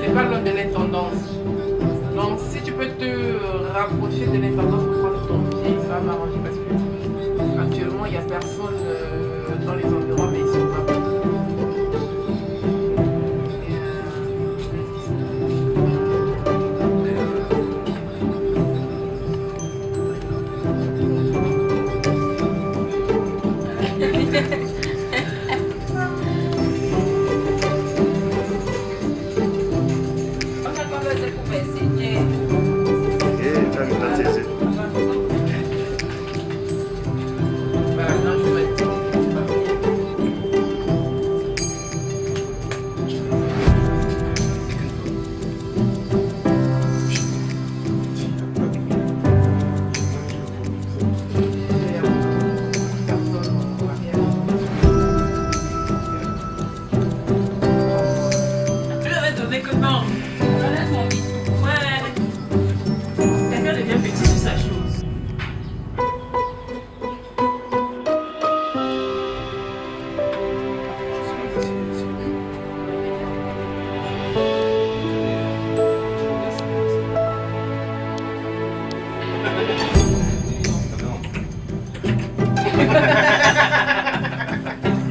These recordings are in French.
c'est pas l'homme de l'intendance. Donc si tu peux te rapprocher de l'intendance pour prendre ton pied, ça va m'arranger parce que actuellement il n'y a personne dans les environs, mais ils sont pas.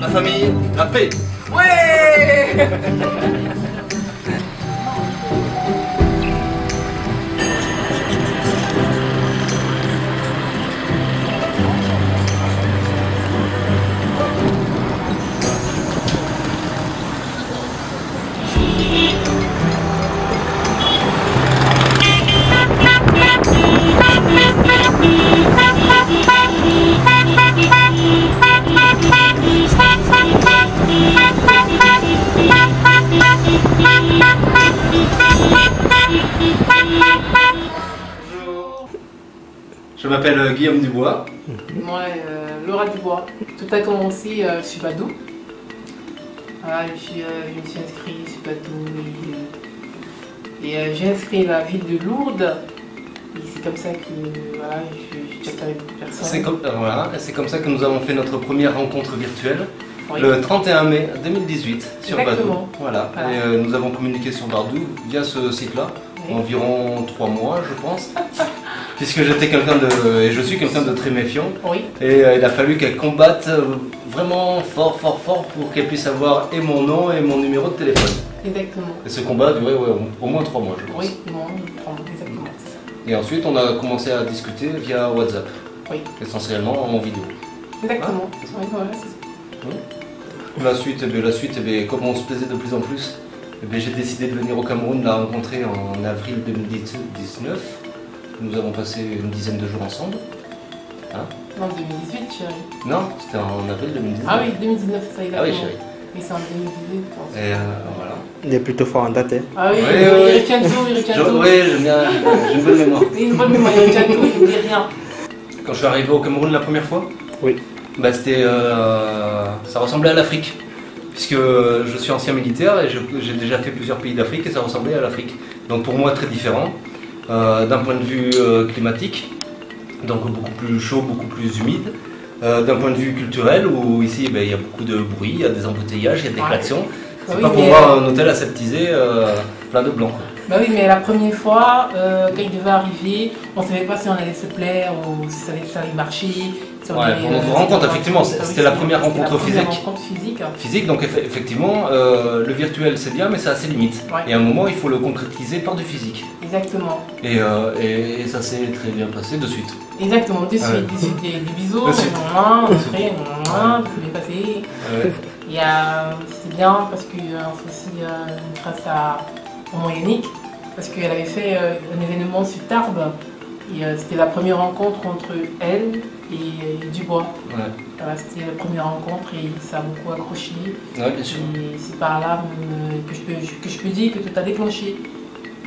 La famille, la paix. Ouais. Je m'appelle Guillaume Dubois. Moi, Laura Dubois. Tout a commencé sur Badoo. Voilà, je me suis inscrite sur Badoo et j'ai inscrit la ville de Lourdes. Et c'est comme ça que voilà, je chatte avec beaucoup de personnes. C'est comme ça que nous avons fait notre première rencontre virtuelle. Oui. Le 31 mai 2018 sur Exactement. Badoo. Voilà. Voilà. Et nous avons communiqué sur Badoo via ce site-là. Oui. Environ 3 mois, je pense. Puisque j'étais quelqu'un de... et je suis quelqu'un de très méfiant. Oui. Et il a fallu qu'elle combatte vraiment fort pour qu'elle puisse avoir et mon nom et mon numéro de téléphone. Exactement. Et ce combat a duré au moins 3 mois, je pense. Oui, non, exactement, c'est ça. Et ensuite, on a commencé à discuter via WhatsApp, Oui. essentiellement en vidéo. Exactement. Ah, Oui, voilà, c'est ça. La suite, comme on se plaisait de plus en plus, j'ai décidé de venir au Cameroun, la rencontrer en avril 2019. Nous avons passé une dizaine de jours ensemble. Hein? Non, 2018, chérie. Non, c'était en avril 2019. Ah oui, 2019, ça exactement. Ah oui, chérie. Mais c'est en 2018, je pense. Et voilà. Il est plutôt fort en date. Hein. Ah oui, Oui, il retient tout, il retient tout. Oui, j'ai une bonne mémoire. Il a une bonne mémoire, il retient tout, il n'oublie rien. Quand je suis arrivé au Cameroun la première fois, Oui. bah ça ressemblait à l'Afrique. Puisque je suis ancien militaire et j'ai déjà fait plusieurs pays d'Afrique et ça ressemblait à l'Afrique. Donc pour moi très différent d'un point de vue climatique, donc beaucoup plus chaud, beaucoup plus humide. D'un point de vue culturel où ici il y a beaucoup de bruit, il y a des embouteillages, il y a des klaxons. C'est Oui, pas pour voir un hôtel aseptisé plein de blancs. Bah oui, mais la première fois, quand il devait arriver, on ne savait pas si on allait se plaire ou si ça allait marcher. Si on allait, Pour notre rencontre, effectivement, c'était la première rencontre physique. Physique, donc effectivement, le virtuel c'est bien, mais c'est assez limite. Ouais. Et à un moment, il faut le concrétiser par du physique. Exactement. Et ça s'est très bien passé de suite. Exactement, de suite, Ouais. des bisous, De suite. tout bien passé. Ouais. Et c'était bien parce qu'on fait aussi grâce au Mont Yannick, parce qu'elle avait fait un événement sur Tarbes. Et c'était la première rencontre entre elle et Dubois. Ouais. Voilà, c'était la première rencontre et ça a beaucoup accroché. Ouais, bien sûr. Et c'est par là que je peux dire que tout a déclenché.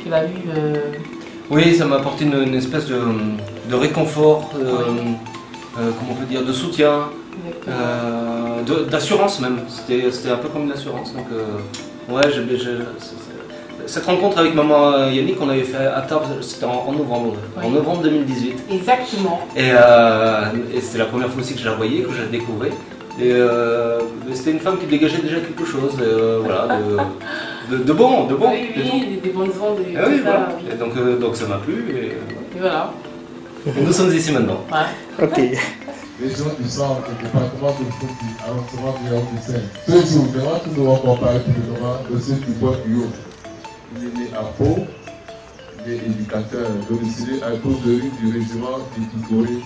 Qu'elle a eu. Oui, ça m'a apporté une espèce de réconfort, comment on peut dire, de soutien, d'assurance même. C'était un peu comme une assurance. Donc, ouais, cette rencontre avec maman Yannick, on avait fait à Tarbes, c'était en novembre, Oui. en novembre 2018. Exactement. Et c'était la première fois aussi que je la voyais, que je la découvrais. Et c'était une femme qui dégageait déjà quelque chose, voilà, de bon. Oui, oui, des bonnes ondes et Ah tout oui, ça. voilà. Oui. Et donc ça m'a plu. Et voilà. nous sommes ici maintenant. Ouais. Ok. Les gens du centre, le département de foot, arrondissement de Léon-Ducin. Ce jour, devant tout le monde, on parle publiquement de ce Dubois Puyot. Il est né à Pau, il est éducateur domicilié à Causerie du régiment d'Ipicoré,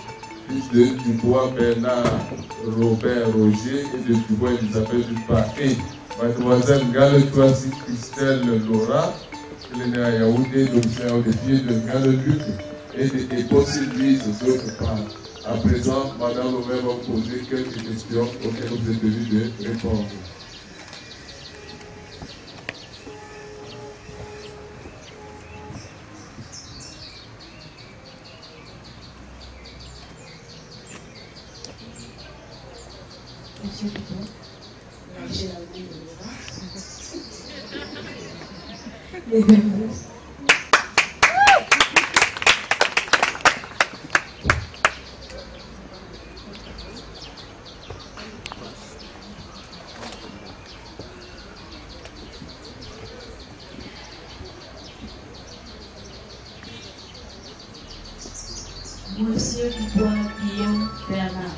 fils de Dubois Bernard Robert Roger et de Dubois Elisabeth Dupas. Et mademoiselle Gale-Toisi Christelle Laura, elle est née à Yaoundé, domiciliaire des filles de Gale-Luc et de Éposse Louise d'autre part. À présent, Madame Robert va poser quelques questions auxquelles vous êtes venus de répondre. Monsieur Dupont, j'ai la vie de Laura. Les deux. Monsieur Dubois-Guillaume Bernard,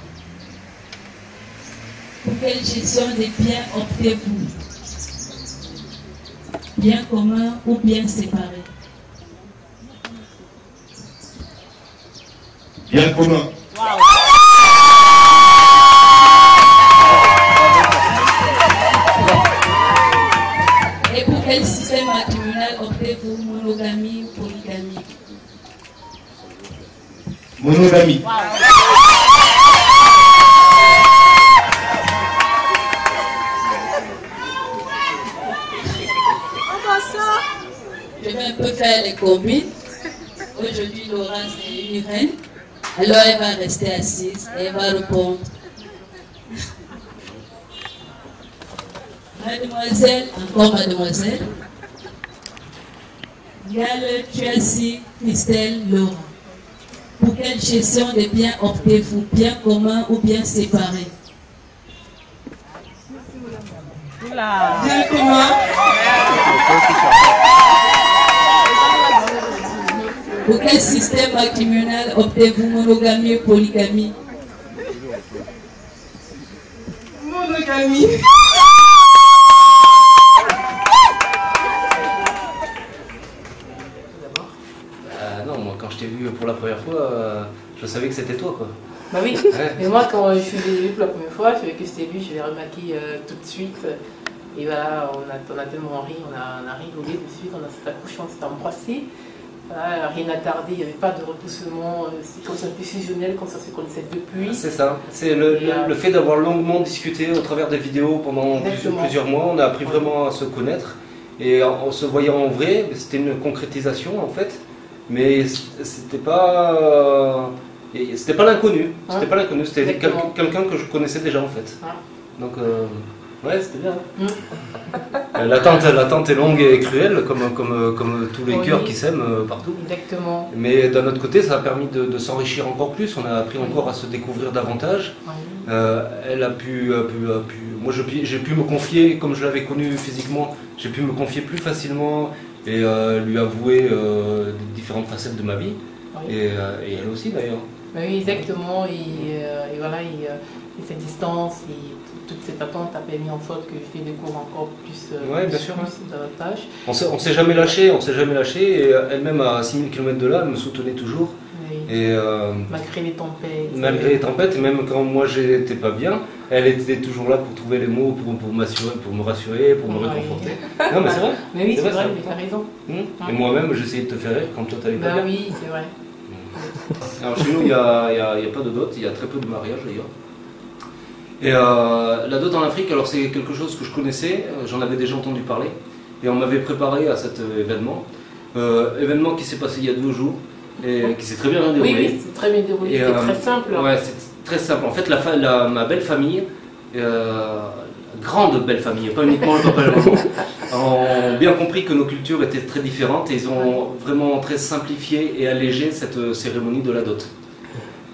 pour quelle gestion des biens optez-vous? Bien commun ou bien séparé? Bien commun. Et pour quel système matrimonial optez-vous? Monogamie ou polygamie? Monogamie. Je vais un peu faire les combines. Aujourd'hui, Laura, c'est une reine. Alors, elle va rester assise et elle va répondre. Mademoiselle, encore mademoiselle. Gale, Tracy, Christelle, Laura. Pour quelle gestion des biens optez-vous? Bien commun ou bien séparé? Bien commun. Pour quel système matrimonial optez-vous? Monogamie ou polygamie? Monogamie. Non, moi quand je t'ai vu pour la première fois, je savais que c'était toi quoi. Bah oui, Ouais. mais moi quand je suis venue pour la première fois, je savais que c'était lui, je l'ai remarqué tout de suite. Et voilà, on a tellement ri, on a rigolé de suite, on s'est accroché, on s'est embrassé. Voilà, rien n'a tardé, il n'y avait pas de repoussement, c'est comme ça un peu fusionnel, comme ça se connaissait depuis. C'est ça, c'est le fait d'avoir longuement discuté au travers des vidéos pendant plusieurs mois, on a appris vraiment à se connaître. Et en se voyant en vrai, c'était une concrétisation en fait, mais c'était pas l'inconnu, c'était pas l'inconnu, c'était quelqu'un que je connaissais déjà en fait. Donc ouais, c'était bien. L'attente est longue et cruelle, comme tous les cœurs qui s'aiment partout. Exactement. Mais d'un autre côté, ça a permis de s'enrichir encore plus. On a appris encore à se découvrir davantage. Elle a pu moi, j'ai pu me confier, comme je l'avais connue physiquement, j'ai pu me confier plus facilement et lui avouer différentes facettes de ma vie. Et elle aussi d'ailleurs. Oui, exactement. Et voilà, et cette distance et toute cette attente a permis en sorte que je les découvre encore plus, bien sûr, davantage. On s'est jamais lâché, et elle-même à 6000 km de là, elle me soutenait toujours. Oui. Et, malgré les tempêtes. Malgré les tempêtes, et même quand moi j'étais pas bien, elle était toujours là pour trouver les mots, pour m'assurer, pour me rassurer, pour me réconforter. Non mais c'est vrai. Mais oui, c'est vrai, mais tu as raison. Et moi-même j'essayais de te faire rire quand toi t'allais pas bien. Oui, c'est vrai. Alors chez nous il n'y a pas de dot, il y a très peu de mariages d'ailleurs. Et la dot en Afrique, alors c'est quelque chose que je connaissais, j'en avais déjà entendu parler, et on m'avait préparé à cet événement. Événement qui s'est passé il y a 2 jours, et qui s'est très bien déroulé. Oui, c'est très bien déroulé, c'était très simple. Ouais, c'est très simple. En fait, ma belle famille, grande belle famille, pas uniquement le papa et la maman, ont bien compris que nos cultures étaient très différentes, et ils ont vraiment très simplifié et allégé cette cérémonie de la dot.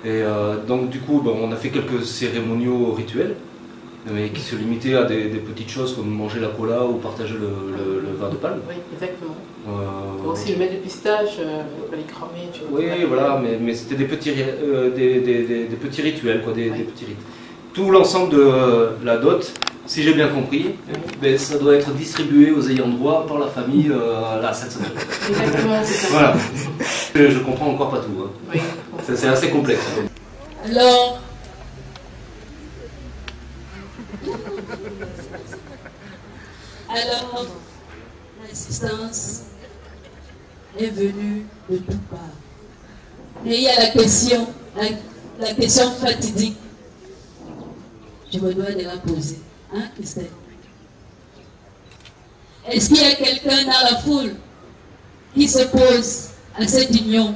Et donc du coup, on a fait quelques cérémoniaux rituels, mais qui se limitaient à des petites choses comme manger la cola ou partager le vin de palme. Oui, exactement. Aussi le mets de pistache, il fallait cramer. Tu vois, Oui, voilà, mais c'était des petits rituels, quoi, des petits rites. Tout l'ensemble de la dot, si j'ai bien compris, ben, ça doit être distribué aux ayants droit par la famille là, cette semaine. Exactement, c'est ça. Voilà. Je comprends encore pas tout. Hein. Oui. C'est assez complexe. Alors, l'assistance est venue de toutes parts. Mais il y a la question fatidique. Je me dois de la poser. Hein, Christelle? Est-ce qu'il y a quelqu'un dans la foule qui s'oppose à cette union?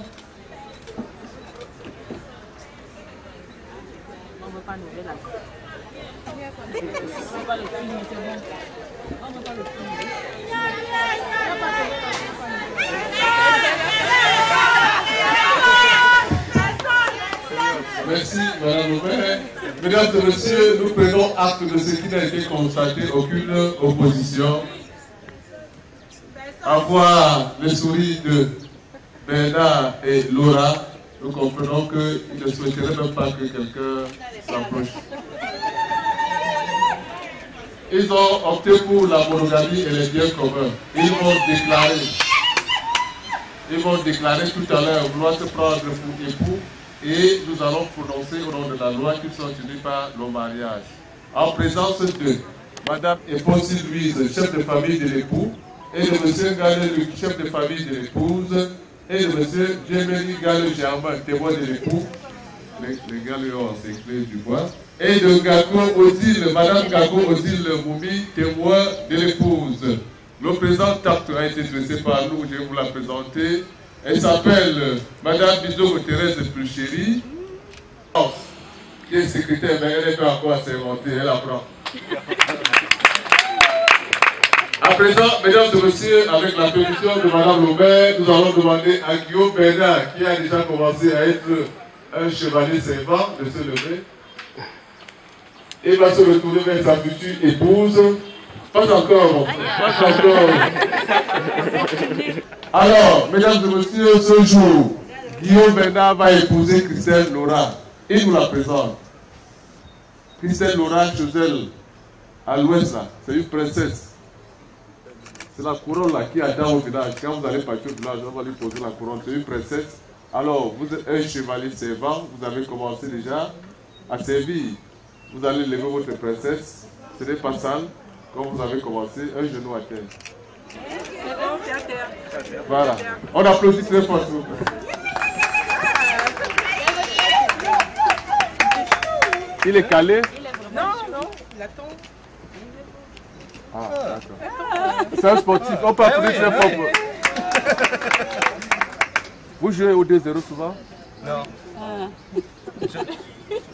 Merci, Madame le maire. Mesdames et messieurs, nous prenons acte de ce qui n'a été constaté, aucune opposition. À voir les souris de Bernard et Laura, nous comprenons qu'ils ne souhaiteraient même pas que quelqu'un s'approche. Ils ont opté pour la monogamie et les biens communs. Ils vont déclarer tout à l'heure vouloir se prendre pour époux. Et nous allons prononcer au nom de la loi qu'ils sont tenus par le mariage. En présence de Madame Eponsi Louise, chef de famille de l'époux, et de Monsieur Galé, chef de famille de l'épouse, et de Monsieur Jéméry Galé Germain, témoin de l'époux, les Galéons, c'est clé du bois, et de Gako Odile, Madame Gako Odile Moumi, témoin de l'épouse. Le présent acte a été dressé par nous, je vais vous la présenter. Elle s'appelle Madame Bizo Thérèse Pulchéry, qui est secrétaire, mais elle n'est pas encore à s'inventer, elle apprend. À présent, mesdames et messieurs, avec la permission de Madame Lambert, nous allons demander à Guillaume Bernard, qui a déjà commencé à être un chevalier servant, de se lever. Il va se retourner vers sa future épouse. Pas encore, mon frère, pas encore. Alors, mesdames et messieurs, ce jour, Guillaume Bernard va épouser Christelle Laura. Il nous la présente. Christelle Laura Chosel, à l'ouest, là, c'est une princesse. C'est la couronne là qui attend au village. Quand vous allez partir au village, on va lui poser la couronne. C'est une princesse. Alors, vous êtes un chevalier servant. Vous avez commencé déjà à servir. Vous allez lever votre princesse. Ce n'est pas sale. Quand vous avez commencé, un genou à terre. Voilà. On applaudit très fort, s'il vous plaît. Il est calé? Non, il attend. Ah, d'accord. C'est un sportif. On peut applaudir très fort. Vous jouez au 2-0 souvent? Non. Je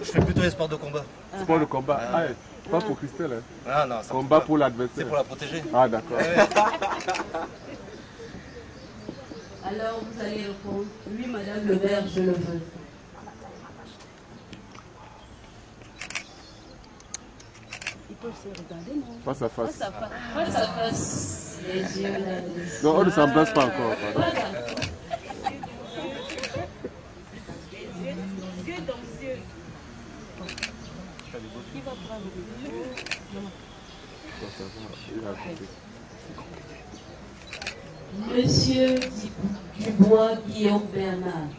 fais plutôt les sports de combat. Sport de combat. Ah, pas pour Christelle. Hein. Ah, non, ça combat pour l'adversaire. c'est pour la protéger. Ah, d'accord. Alors vous allez répondre, oui Madame le maire, je le veux. Ils peuvent se regarder, non? Face à face. Face à face. Les yeux là. Non, on ne s'embrasse pas encore. Monsieur Dubois Guillaume Bernard,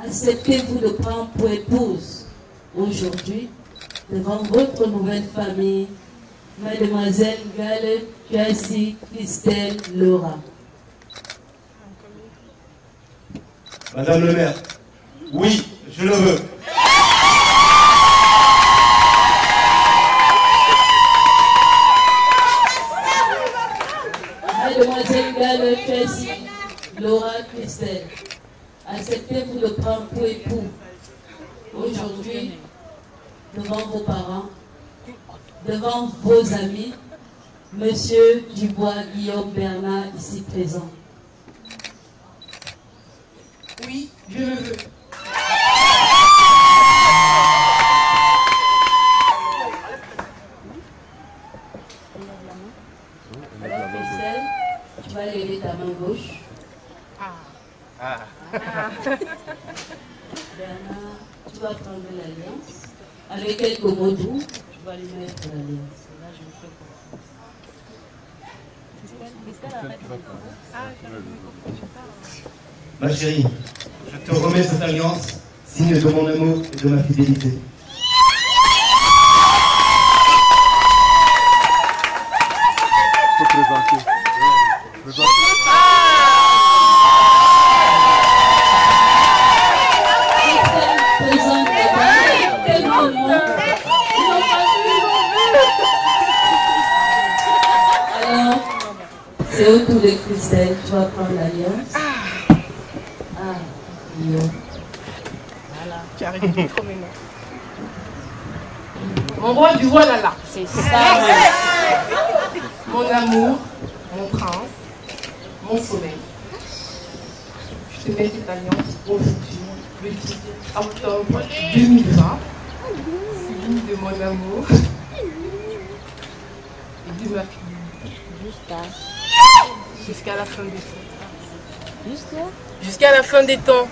acceptez-vous de prendre pour épouse aujourd'hui, devant votre nouvelle famille, Mademoiselle Gale Jassi Christelle Laura? Madame le maire, oui, je le veux. Mademoiselle Gale Jassi Laura Christelle, acceptez-vous de prendre pour époux aujourd'hui, devant vos parents, devant vos amis, Monsieur Dubois Guillaume Bernard, ici présent? Oui, je le veux. Alors, Christelle, tu vas lever ta main gauche. Bernard, tu vas prendre l'alliance. Avec quelques mots doux, tu vas lui mettre l'alliance. Là, je me fais confiance. Ma chérie, je te remets cette alliance, signe de mon amour et de ma fidélité. C'est autour de Christelle, tu vas prendre l'alliance. Yo. Voilà, tu arrives trop maintenant. Mon roi du voilà. C'est ça. Mon amour, mon prince, mon soleil. Je te mets cette alliance au futur, le 10 octobre 2020. Signe de mon amour et de ma fille. Jusqu'à la fin des temps. Jusqu'à la fin des temps.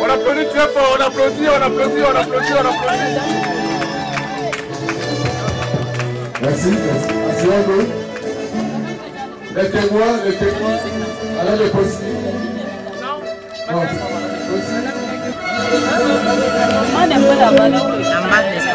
On applaudit très fort, on applaudit. Merci. Asseyez-vous. Les témoins, allez les poster. Non, On aime pas la valeur que j'en marque, n'est-ce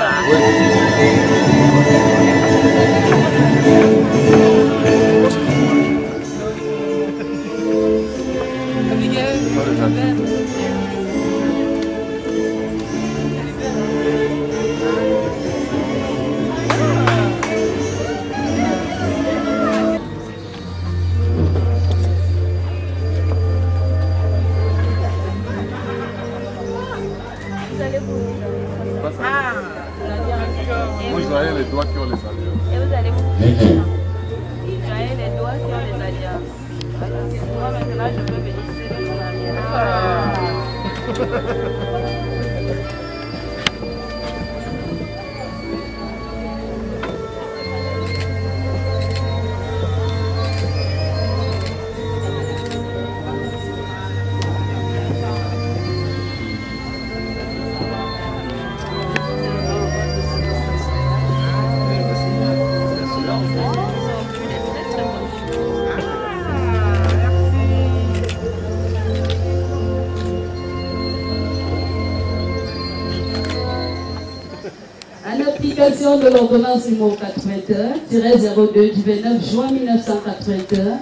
Vous joignez les doigts qui ont les alliances. Et vous allez vous joignez les doigts qui ont les alliances. Moi maintenant je peux bénéficier de mon alliance. De l'ordonnance numéro 81-02 du 29 juin 1981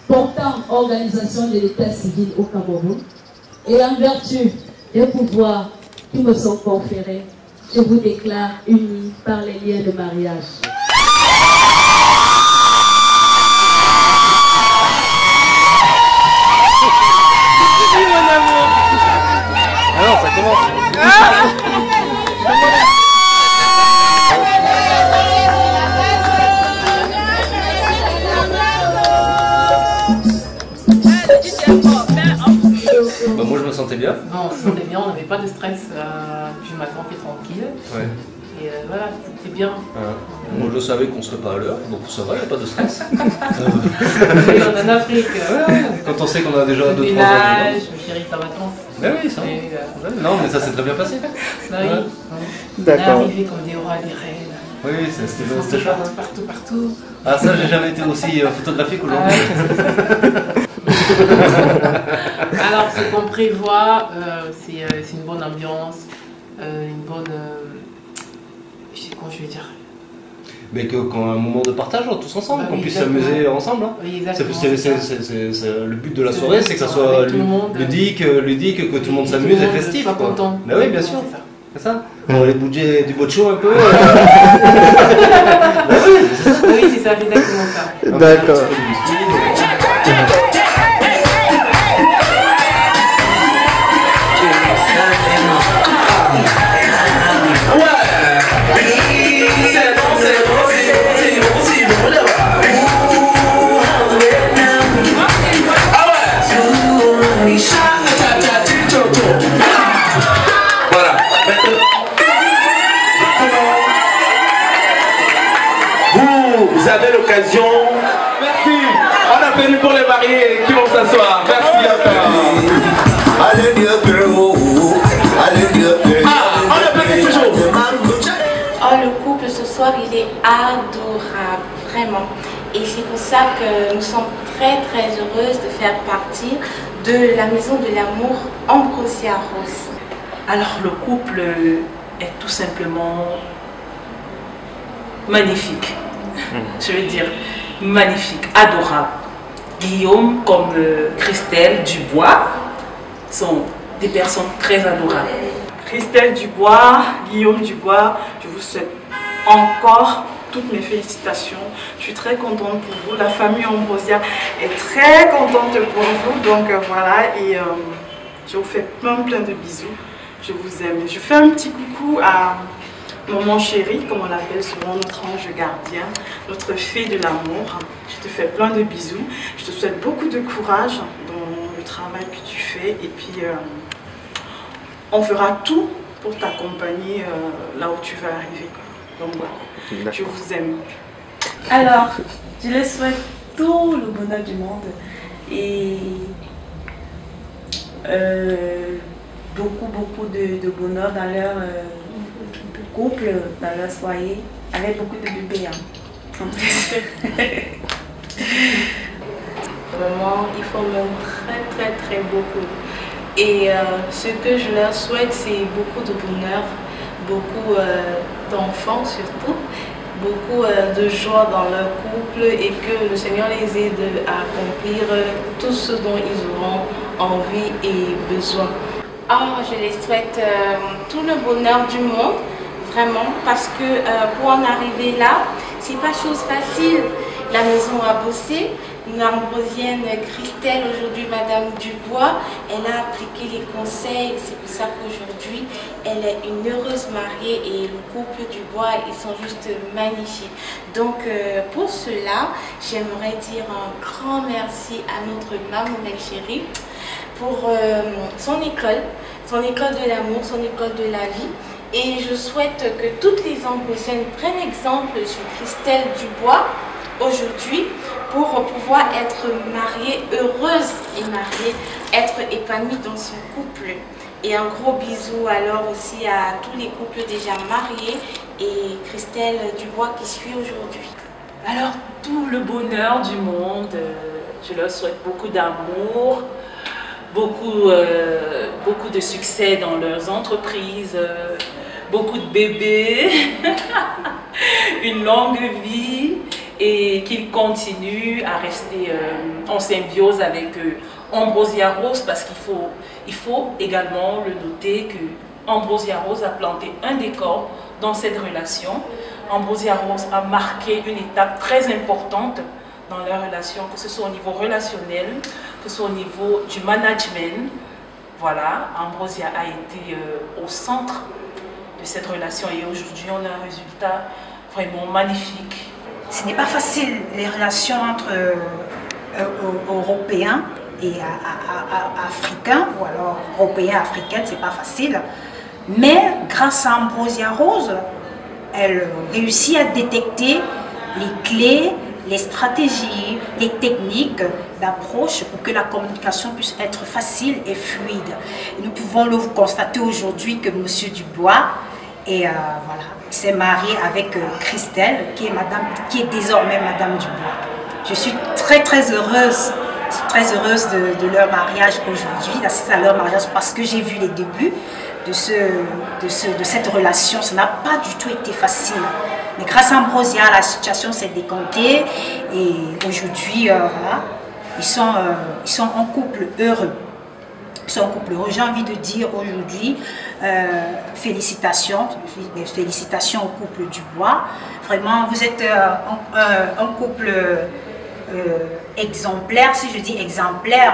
portant organisation de l'état civil au Cameroun et en vertu des pouvoirs qui me sont conférés, je vous déclare unis par les liens de mariage. Alors ça commence. sentait bien. Non, on se sentait bien, on n'avait pas de stress. Du matin, on était tranquille. Ouais. Et voilà, c'était bien. Moi je savais qu'on serait pas à l'heure, donc ça va, il n'y a pas de stress. Oui, on est en Afrique. Quand on sait qu'on a déjà 2-3 ans. Village, ma chérie est en vacances. Ben oui, ça. Non, mais ça s'est très bien passé. Bah oui. Ouais. On est D'accord. arrivés comme des rois, des reines. Oui, c'était chouette. Partout. Ah, ça, j'ai jamais été aussi photographique aujourd'hui. Alors, ce qu'on prévoit, c'est une bonne ambiance, une bonne. Je sais comment je vais dire. Mais qu'on a un moment de partage tous ensemble, Bah qu'on oui, puisse exactement. s'amuser ensemble. Hein. Oui, exactement. C'est le but de la soirée, c'est que ça soit Avec tout le monde. ludique, que tout le monde tout s'amuse le et monde festif. soit Quoi. content. Ben oui, bien sûr. C'est ça. C'est ça. On va les bouger du bocho un peu. Oui, c'est ça, exactement ça. D'accord. Voilà. Vous avez l'occasion. Merci. On applaudit pour les mariés qui vont s'asseoir. Merci encore. On applaudit toujours. Oh, le couple ce soir, il est adorable, vraiment. Et c'est pour ça que nous sommes très très heureuses de faire partie de la Maison de l'Amour Ambrosia Rose. Alors le couple est tout simplement magnifique, je veux dire magnifique, adorable. Guillaume comme Christelle Dubois sont des personnes très adorables. Christelle Dubois, Guillaume Dubois, je vous souhaite encore toutes mes félicitations. Je suis très contente pour vous. La famille Ambrosia est très contente pour vous. Donc voilà, et je vous fais plein de bisous. Je vous aime. Je fais un petit coucou à maman chérie, comme on l'appelle souvent, notre ange gardien, notre fée de l'amour. Je te fais plein de bisous. Je te souhaite beaucoup de courage dans le travail que tu fais. Et puis, on fera tout pour t'accompagner là où tu vas arriver. Donc voilà, je vous aime. Alors, je leur souhaite tout le bonheur du monde et beaucoup de bonheur dans leur couple, dans leur foyer, avec beaucoup de bébés. Hein. Vraiment, ils font même très beaucoup. Et ce que je leur souhaite, c'est beaucoup de bonheur, beaucoup d'enfants surtout, beaucoup de joie dans leur couple et que le Seigneur les aide à accomplir tout ce dont ils auront envie et besoin. Oh, je les souhaite tout le bonheur du monde, vraiment, parce que pour en arriver là, c'est pas chose facile. La maison a bossé. L'ambrosienne Christelle, aujourd'hui Madame Dubois, elle a appliqué les conseils. C'est pour ça qu'aujourd'hui, elle est une heureuse mariée et le couple Dubois, ils sont juste magnifiques. Donc pour cela, j'aimerais dire un grand merci à notre maman chérie pour son école de l'amour, son école de la vie. Et je souhaite que toutes les ambrosiennes prennent exemple sur Christelle Dubois aujourd'hui pour pouvoir être mariée, heureuse et mariée, être épanouie dans son couple. Et un gros bisou alors aussi à tous les couples déjà mariés et Christelle Dubois qui suit aujourd'hui. Alors tout le bonheur du monde, je leur souhaite beaucoup d'amour, beaucoup de succès dans leurs entreprises, beaucoup de bébés, une longue vie et qu'ils continuent à rester en symbiose avec Ambrosia Rose parce qu'il faut également le noter que Ambrosia Rose a planté un décor dans cette relation. Ambrosia Rose a marqué une étape très importante dans leur relation, que ce soit au niveau relationnel, que ce soit au niveau du management. Voilà, Ambrosia a été au centre de cette relation et aujourd'hui on a un résultat vraiment magnifique. Ce n'est pas facile les relations entre Européens et Africains, ou alors Européens, Africaines, c'est pas facile. Mais grâce à Ambrosia Rose, elle réussit à détecter les clés, les stratégies, les techniques d'approche pour que la communication puisse être facile et fluide. Et nous pouvons le constater aujourd'hui que M. Dubois s'est marié avec Christelle, qui est désormais Madame Dubois. Je suis très heureuse de leur mariage aujourd'hui, d'assister à leur mariage, parce que j'ai vu les débuts de cette relation. Ça n'a pas du tout été facile. Mais grâce à Ambrosia, la situation s'est décantée et aujourd'hui, ils sont en couple heureux. Ils sont en couple heureux. J'ai envie de dire aujourd'hui, félicitations au couple Dubois. Vraiment, vous êtes un couple exemplaire. Si je dis exemplaire,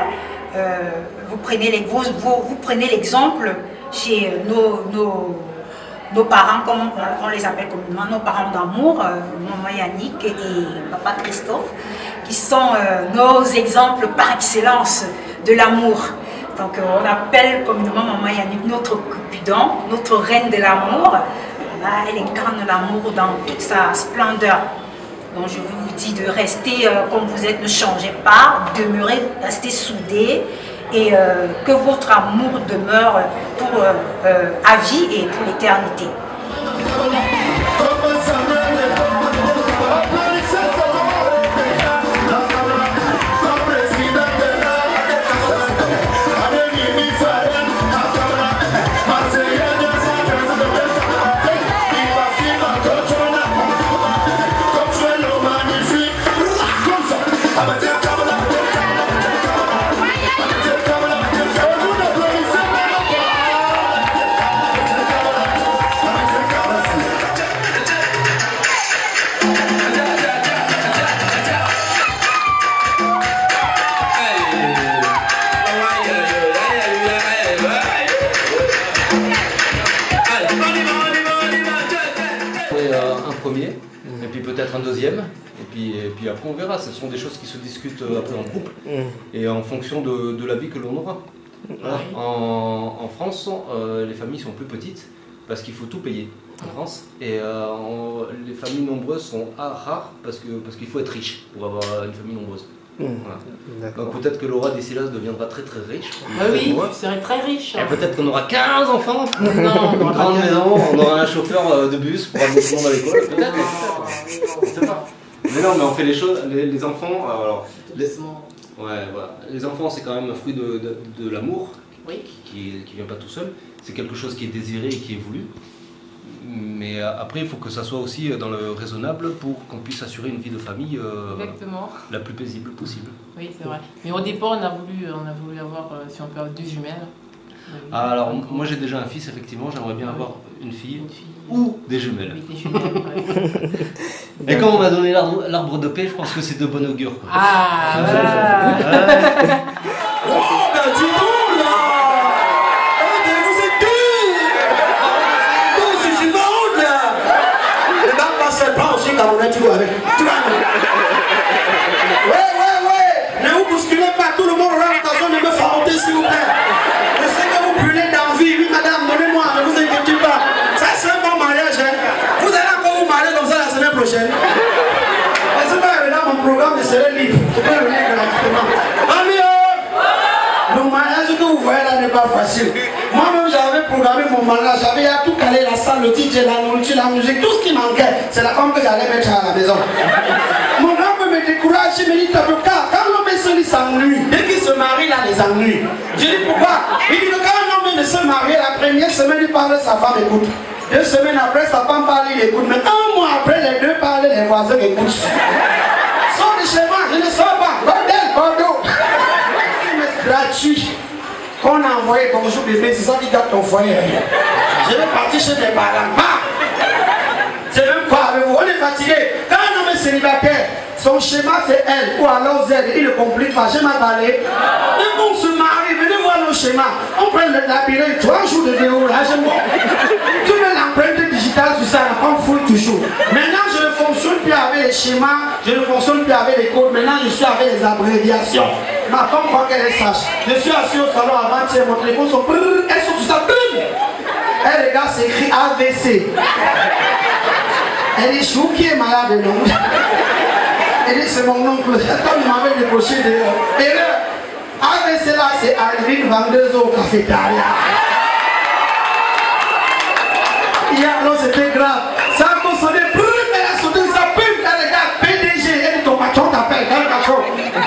vous prenez l'exemple chez nos parents, comme on les appelle communément, nos parents d'amour, maman Yannick et papa Christophe, qui sont nos exemples par excellence de l'amour. Donc on appelle communément maman Yannick notre Cupidon, notre reine de l'amour. Elle incarne l'amour dans toute sa splendeur. Donc je vous dis de rester comme vous êtes, ne changez pas, demeurez, restez soudés. Et que votre amour demeure pour à vie et pour l'éternité. Et puis peut-être un deuxième, et puis après on verra. Ce sont des choses qui se discutent après en couple et en fonction de la vie que l'on aura. Voilà. En France, les familles sont plus petites parce qu'il faut tout payer en France, et les familles nombreuses sont rares parce qu'il faut être riche pour avoir une famille nombreuse. Voilà. Donc peut-être que Laura d'ici là deviendra très riche. Ah oui, tu serais très riche. Et peut-être qu'on aura 15 enfants. Non, on aura une maison, on aura un chauffeur de bus pour amener tout le monde à l'école. Peut-être. On sait pas. Mais non, mais on fait les choses. Les enfants. Alors, les enfants, c'est quand même un fruit de l'amour, qui vient pas tout seul. C'est quelque chose qui est désiré et qui est voulu. Mais après, il faut que ça soit aussi dans le raisonnable pour qu'on puisse assurer une vie de famille la plus paisible possible. Oui, c'est vrai. Mais au départ, on a voulu avoir, si on peut avoir 2 jumelles. Alors, moi j'ai déjà un fils, effectivement, j'aimerais bien avoir une fille ou des jumelles. Oui, des jumelles, Et quand on m'a donné l'arbre de paix, je pense que c'est de bon augure. Quoi. Ah, voilà. Oh, ben dis donc là! Vous êtes pas aussi Camerounais, tu vois avec. Ouais. Ne vous bousculez pas, tout le monde aura l'occasion de me frotter, s'il vous plaît. Je sais que vous brûlez d'envie. Oui, madame, donnez-moi, ne vous inquiétez pas. Ça, c'est un bon mariage. Hein. Vous allez encore vous marier comme ça la semaine prochaine. Mais c'est pas là, mon programme de serait libre. Je peux le lire gratuitement. Le mariage que vous voyez là n'est pas facile. Moi-même, j'avais programmé mon mariage, j'avais tout calé, la salle, le DJ, la nourriture, la musique, tout ce qui manquait. C'est la femme que j'allais mettre à la maison. Mon homme me décourage, il me dit, quand l'homme est seul, il s'ennuie. Dès qu'il se marie, là, les ennuis. Je dis, pourquoi? Il dit que quand un homme est se marier, la première semaine, il parle, sa femme écoute. 2 semaines après, sa femme parle, il écoute. Mais 1 mois après, les deux parlent, les voisins écoutent. Sors de chez moi, je ne sors pas. Bordel, Bordeaux. Gratuit. Qu'on a envoyé bonjour bébé, c'est ça qui gâte ton foyer. Je vais partir chez mes parents. C'est même quoi avec vous? On est fatigué. Quand un homme est célibataire, son schéma c'est elle ou alors Z, il ne complique pas. J'ai mal parlé. Dès qu'on se marie, venez voir nos schémas. On prend le labyrinthe, 3 jours de déroulagement. Tu mets l'empreinte digitale sur ça, on fouille toujours. Maintenant, je ne fonctionne plus avec les schémas, je ne fonctionne plus avec les codes. Maintenant, je suis avec les abréviations. Ma femme croit qu'elle sache. Je suis assis au salon avant-hier, mon téléphone son brrr, elle sort tout ça, brrr. Elle regarde, c'est écrit AVC. Elle dit, Chou qui est malade, non? Elle dit, c'est mon oncle. Comme il m'avait débauché de... Et là, avec cela, c'est Alvin, vendeuse au cafétéria. Non, c'était grave. Ça a consommé, elle a sauté sa pub. Elle regarde PDG. Elle dit, ton patron t'appelle.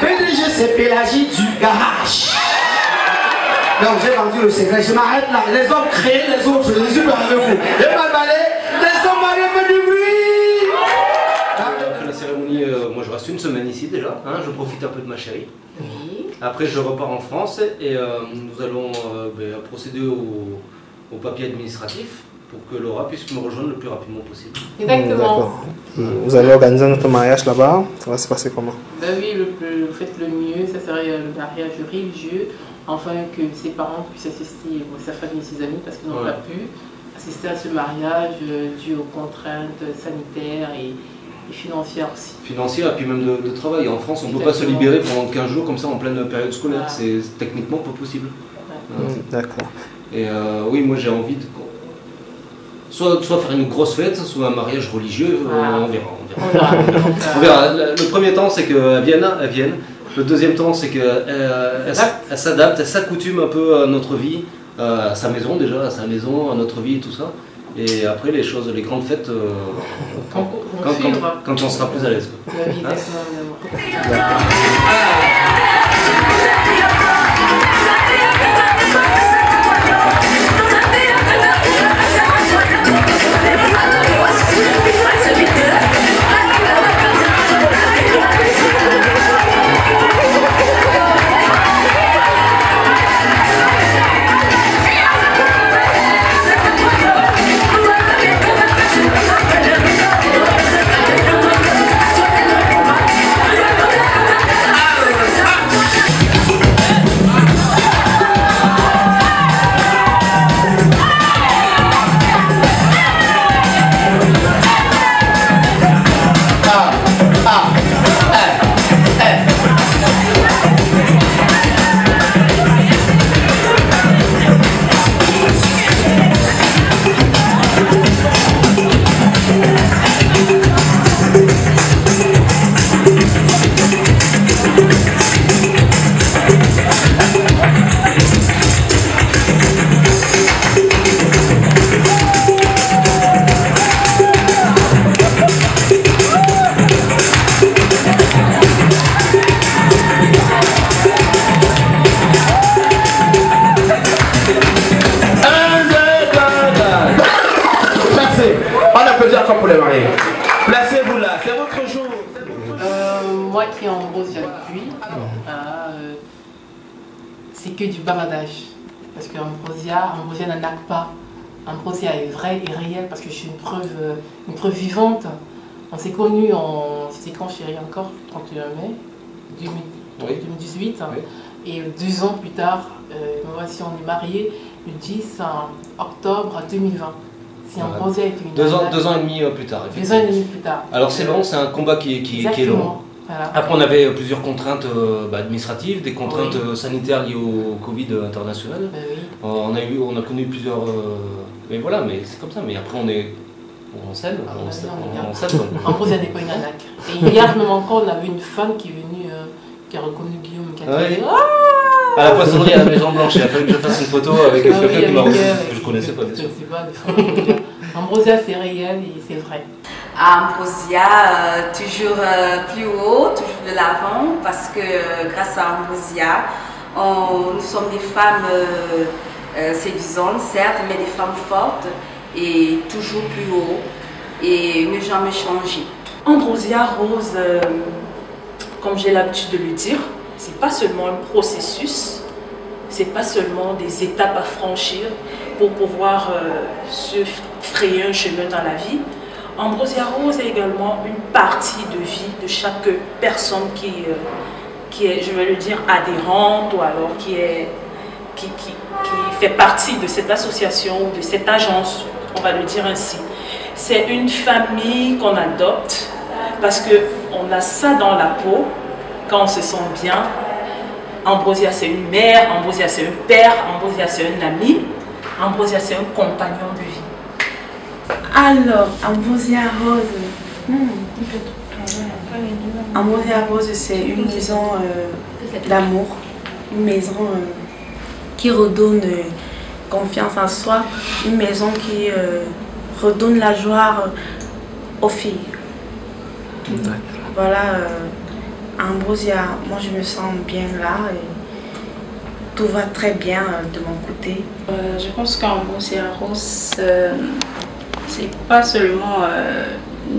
PDG, c'est Pélagie du garage. Donc j'ai vendu le secret, je m'arrête là. Les hommes créent les autres, je suis avec vous. Et ma balai, les hommes m'arrivent du bruit. Après la cérémonie, moi je reste une semaine ici déjà, hein, je profite un peu de ma chérie. Oui. Après je repars en France et nous allons procéder au papier administratif pour que Laura puisse me rejoindre le plus rapidement possible. Exactement. Vous allez organiser notre mariage là-bas, ça va se passer comment? Oui, le mieux, ça serait le mariage religieux, afin que ses parents puissent assister, sa famille et ses amis, parce qu'ils n'ont pas pu assister à ce mariage dû aux contraintes sanitaires et financières aussi. Financières et puis même de travail. En France, on ne peut pas se libérer pendant 15 jours comme ça en pleine période scolaire. C'est techniquement pas possible. D'accord. Et oui, moi j'ai envie de... Soit faire une grosse fête, soit un mariage religieux, on verra. On verra. Le premier temps, c'est qu'elle vienne. Le deuxième temps, c'est qu'elle s'adapte, elle s'accoutume un peu à notre vie, à sa maison déjà, à notre vie et tout ça. Et après, les choses, les grandes fêtes, quand on sera plus à l'aise. Pour les mariés. Placez-vous là, c'est votre jour. Moi qui ai Ambrosia depuis, c'est que du bavardage. Parce que Ambrosia n'en a pas. Ambrosia est vraie et réelle parce que je suis une preuve vivante. On s'est connus c'était quand chérie encore, 31 mai 2018. Oui. Et 2 ans plus tard, me voici, on est mariés le 10 octobre 2020. Si Ambrosia était une 2 ans et demi plus tard. 2 ans et demi plus tard. Alors c'est long, c'est un combat qui est long. Voilà. Après on avait plusieurs contraintes administratives, des contraintes sanitaires liées au Covid international. Oui. On a connu plusieurs... mais voilà, mais c'est comme ça. Mais après on s'aime. Ambrosia n'est pas une arnaque. Et hier même encore, on avait une femme qui est venue, qui a reconnu Guillaume, qui a dit à la poissonnerie à la Maison Blanche, il a fallu que je fasse une photo avec quelqu'un qui m'a reconnu, que je connaissais pas. Je sais pas, Ambrosia c'est réel et c'est vrai. Ambrosia, toujours plus haut, toujours de l'avant, parce que grâce à Ambrosia, nous sommes des femmes séduisantes, certes, mais des femmes fortes et toujours plus haut et ne jamais changer. Ambrosia Rose, comme j'ai l'habitude de le dire, c'est pas seulement un processus, c'est pas seulement des étapes à franchir pour pouvoir se frayer un chemin dans la vie. Ambrosia Rose est également une partie de vie de chaque personne qui est, je vais le dire, adhérente ou alors qui fait partie de cette association ou de cette agence, on va le dire ainsi. C'est une famille qu'on adopte parce qu'on a ça dans la peau. Quand on se sent bien, Ambrosia c'est une mère, Ambrosia c'est un père, Ambrosia c'est un ami, Ambrosia c'est un compagnon de vie. Alors, Ambrosia Rose. Ambrosia Rose, c'est une maison d'amour, une maison qui redonne confiance en soi, une maison qui redonne la joie aux filles. Voilà, Ambrosia, moi je me sens bien là et tout va très bien de mon côté. Je pense qu'Ambrosia Rose, c'est pas seulement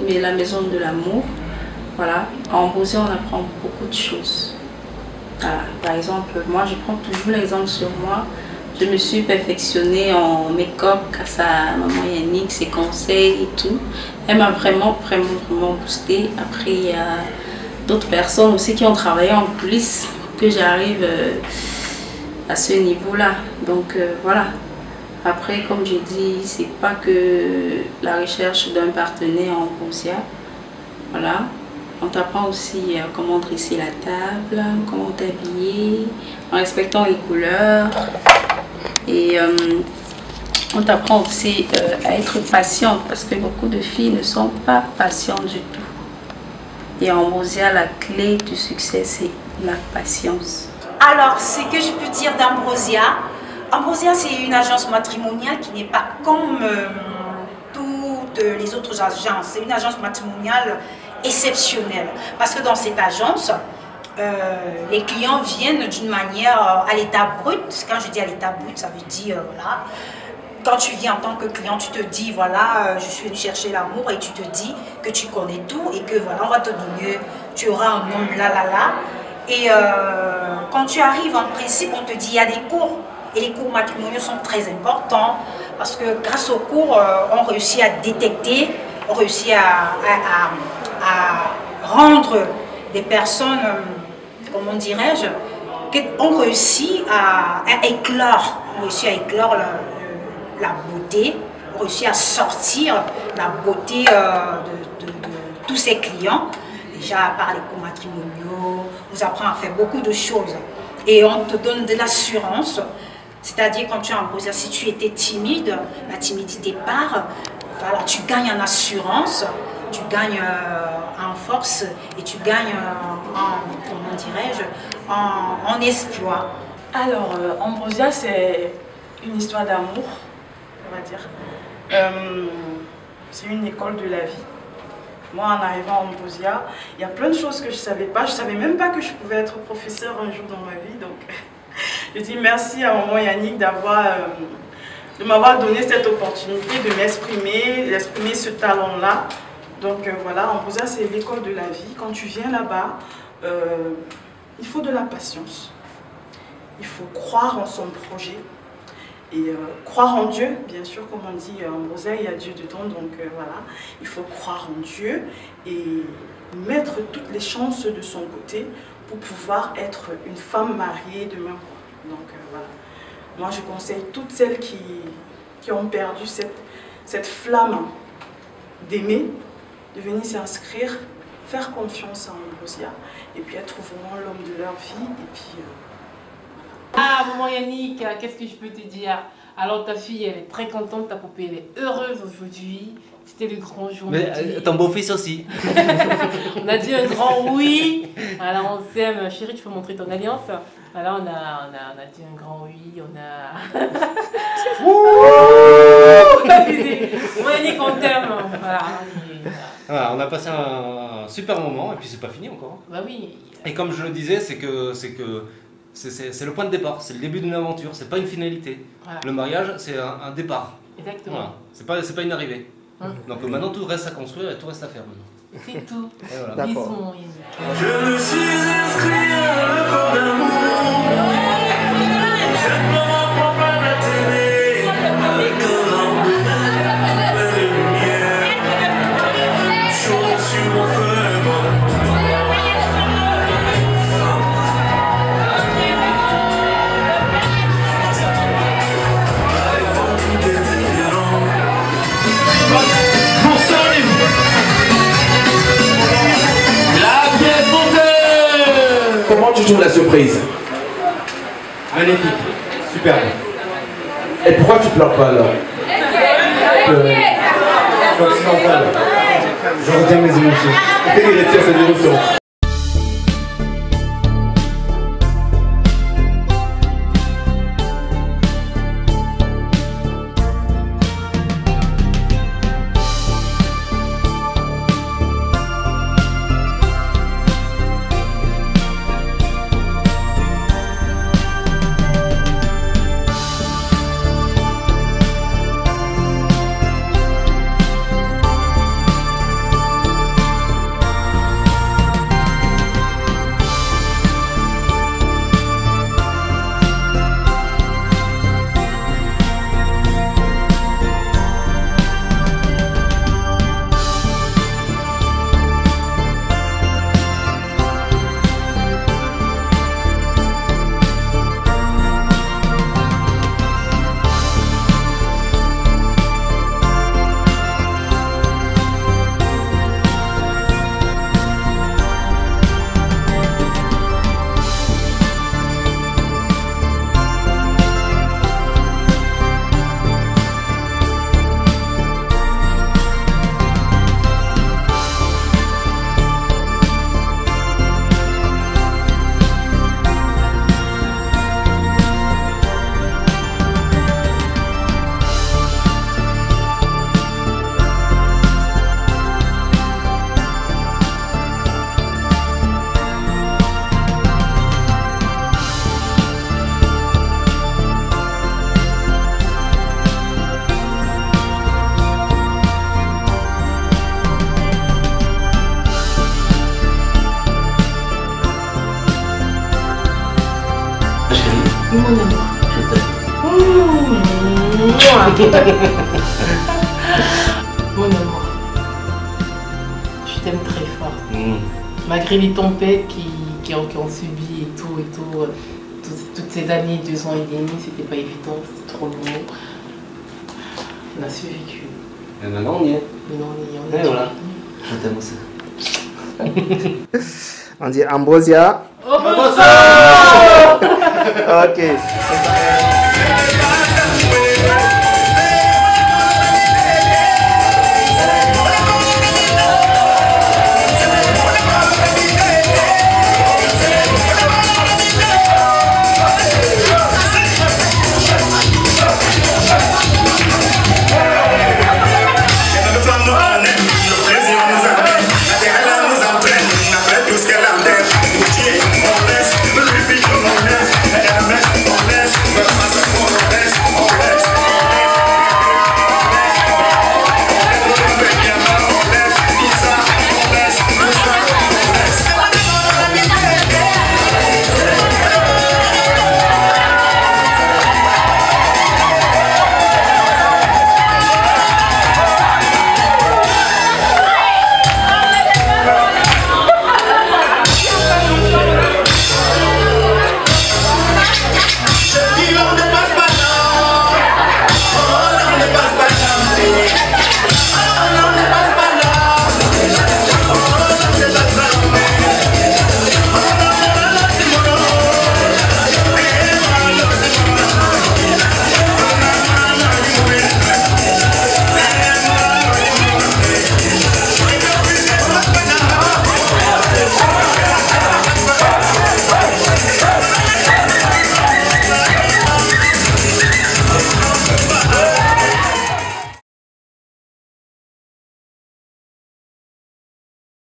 mais la maison de l'amour. Voilà, en Ambrosia on apprend beaucoup de choses. Voilà. Par exemple, moi je prends toujours l'exemple sur moi. Je me suis perfectionnée en make-up grâce à maman Yannick, ses conseils et tout. Elle m'a vraiment boostée. Après, il y a d'autres personnes aussi qui ont travaillé en coulisses pour que j'arrive à ce niveau-là. Donc voilà. Après, comme j'ai dit, c'est pas que la recherche d'un partenaire en Ambrosia. Voilà. On t'apprend aussi comment dresser la table, comment t'habiller, en respectant les couleurs. Et on t'apprend aussi à être patiente parce que beaucoup de filles ne sont pas patientes du tout. Et en Ambrosia, la clé du succès, c'est la patience. Alors, ce que je peux dire d'Ambrosia, Ambrosia, c'est une agence matrimoniale qui n'est pas comme toutes les autres agences. C'est une agence matrimoniale exceptionnelle. Parce que dans cette agence, les clients viennent d'une manière à l'état brut. Quand je dis à l'état brut, ça veut dire, voilà, quand tu viens en tant que client, tu te dis, voilà, je suis venu chercher l'amour et tu te dis que tu connais tout et que voilà, on va te donner, tu auras un homme là. Et quand tu arrives, en principe, on te dit, il y a des cours. Et les cours matrimoniaux sont très importants parce que grâce aux cours, on réussit à détecter, on réussit à rendre des personnes, comment dirais-je, on réussit à éclore, la beauté, on réussit à sortir la beauté de tous ses clients. Déjà par les cours matrimoniaux, on nous apprend à faire beaucoup de choses et on te donne de l'assurance. C'est-à-dire quand tu es en Ambrosia, si tu étais timide, la timidité part, voilà, tu gagnes en assurance, tu gagnes en force et tu gagnes comment dirais-je, en espoir. Alors, Ambrosia, c'est une histoire d'amour, on va dire. C'est une école de la vie. Moi, en arrivant à Ambrosia, il y a plein de choses que je ne savais pas. Je ne savais même pas que je pouvais être professeur un jour dans ma vie. Donc, je dis merci à maman Yannick de m'avoir donné cette opportunité de m'exprimer, d'exprimer ce talent-là. Donc voilà, Ambrosia, c'est l'école de la vie. Quand tu viens là-bas, il faut de la patience. Il faut croire en son projet. Et croire en Dieu, bien sûr, comme on dit, Ambrosia, il y a Dieu dedans, donc voilà. Il faut croire en Dieu et mettre toutes les chances de son côté pour pouvoir être une femme mariée demain. Donc voilà. Moi, je conseille toutes celles qui ont perdu cette flamme d'aimer, de venir s'inscrire, faire confiance à Ambrosia et puis elles trouveront l'homme de leur vie. Et puis, Ah, maman Yannick, qu'est-ce que je peux te dire? Alors ta fille, elle est très contente, ta poupée, elle est heureuse aujourd'hui. C'était le grand jour. Mais ton beau-fils aussi. On a dit un grand oui. Alors on s'aime. Chérie, tu peux montrer ton alliance? Alors on a dit un grand oui. On a... Maman Yannick, on t'aime. Voilà, on a passé un super moment et puis c'est pas fini encore. Bah oui. Et comme je le disais, c'est le point de départ, c'est le début d'une aventure, c'est pas une finalité. Voilà. Le mariage, c'est un départ. Exactement. Voilà. C'est pas une arrivée. Donc maintenant, tout reste à construire et tout reste à faire maintenant. C'est tout. Voilà. Bisous. Je me suis inscrit à un corps d'amour. Je ne me reprends pas la télé. Et comme un plein de lumière, chaud sur mon feu. Comment tu trouves la surprise? Magnifique, superbe. Et pourquoi tu pleures pas alors? occidentale. Je retiens mes émotions. Et il retient ses émotions. Mon amour. Mon amour. Je t'aime très fort. Malgré les tempêtes qui ont subi et tout, toutes ces années, 2 ans et demi, c'était pas évident, c'était trop long. On a survécu. Et maintenant on y est. Maintenant on y est. Et voilà. Je t'aime aussi. On dit Ambrosia. Ambrosia. Ok.